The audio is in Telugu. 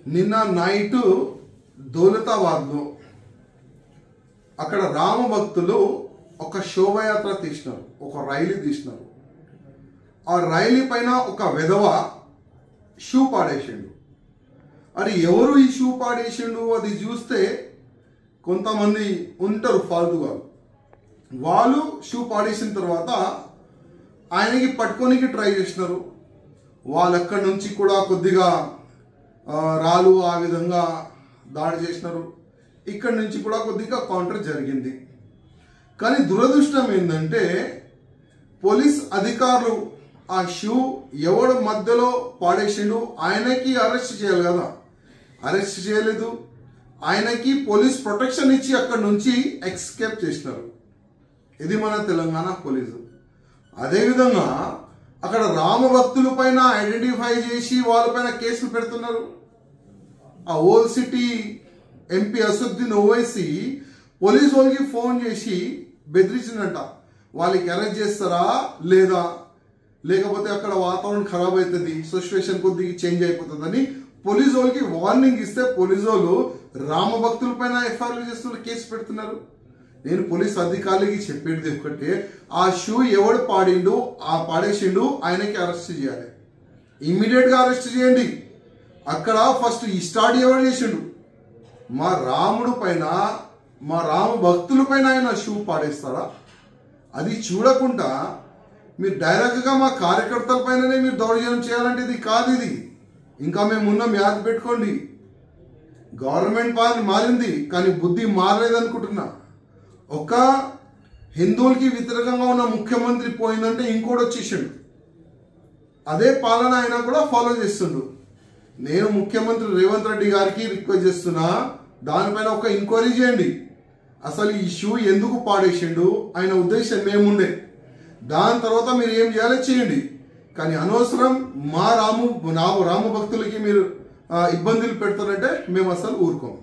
నిన్న నైట్ దౌలతాబాద్లో అక్కడ రామ భక్తులు ఒక శోభయాత్ర తీసినారు, ఒక రైలు తీసినారు. ఆ రైలు పైన ఒక విధవ షూ పాడేసిండు. అది ఎవరు ఈ షూ పాడేసిండు అది చూస్తే కొంతమంది ఉంటారు ఫాల్తుగా, వాళ్ళు షూ పాడేసిన తర్వాత ఆయనకి పట్టుకోనికి ట్రై చేసినారు. వాళ్ళు అక్కడి నుంచి కూడా కొద్దిగా రాళ్ళు ఆ విధంగా దాడి చేసినారు. ఇక్కడి నుంచి కూడా కొద్దిగా కౌంటర్ జరిగింది. కానీ దురదృష్టం ఏంటంటే పోలీస్ అధికారులు ఆ షూ ఎవడు మధ్యలో పాడేసిండు ఆయనకి అరెస్ట్ చేయాలి కదా, అరెస్ట్ చేయలేదు. ఆయనకి పోలీస్ ప్రొటెక్షన్ ఇచ్చి అక్కడి నుంచి ఎస్కేప్ చేసినారు. ఇది మన తెలంగాణ పోలీసు. అదేవిధంగా అక్కడ రామ భక్తుల పైన ఐడెంటిఫై చేసి వాళ్ళపైన కేసులు పెడుతున్నారు. ఆ old city MP Asaduddin Owaisi police వాళ్ళకి ఫోన్ చేసి బెదిరించిందంట, వాళ్ళకి అరెస్ట్ చేస్తారా లేదా, లేకపోతే అక్కడ వాతావరణం ఖరాబ్ అవుతుంది, సిచ్యువేషన్ కొద్దిగా చేంజ్ అయిపోతుందని పోలీసు వాళ్ళకి వార్నింగ్ ఇస్తే పోలీసు వాళ్ళు రామ భక్తుల పైన ఎఫ్ఐఆర్లు చేస్తున్నారు, కేసు పెడుతున్నారు. నేను పోలీస్ అధికారులకి చెప్పేది ఒకటే, ఆ షూ ఎవడు పాడేసిండు ఆయనకి అరెస్ట్ చేయాలి, ఇమ్మీడియట్ గా అరెస్ట్ చేయండి. అక్కడ ఫస్ట్ ఈ స్టార్ట్ ఎవడు చేసిండు, మా రాముడు పైన మా రామ భక్తుల పైన ఆయన షూ పాడేస్తారా? అది చూడకుండా మీరు డైరెక్ట్ గా మా కార్యకర్తల పైననే మీరు దౌర్జన్యం చేయాలంటే ఇది కాదు. ఇది ఇంకా మేము ఉన్నాం, యాద పెట్టుకోండి. గవర్నమెంట్ పాలన మారింది కానీ బుద్ధి మారలేదనుకుంటున్నా. ఒక హిందువులకి వ్యతిరేకంగా ఉన్న ముఖ్యమంత్రి పోయిందంటే ఇంకోటి వచ్చేసిండు, అదే పాలన అయినా కూడా ఫాలో చేస్తుండు. నేను ముఖ్యమంత్రి రేవంత్ రెడ్డి గారికి రిక్వెస్ట్ చేస్తున్నా, దానిపైన ఒక ఎంక్వైరీ చేయండి. అసలు ఈ షూ ఎందుకు పాడేసిండు, ఆయన ఉద్దేశం ఏముండే, దాని తర్వాత మీరు ఏం చేయాలో చేయండి. కానీ అనవసరం మా రామ భక్తులకి మీరు ఇబ్బందులు పెడతారంటే మేము అసలు ఊరుకోం.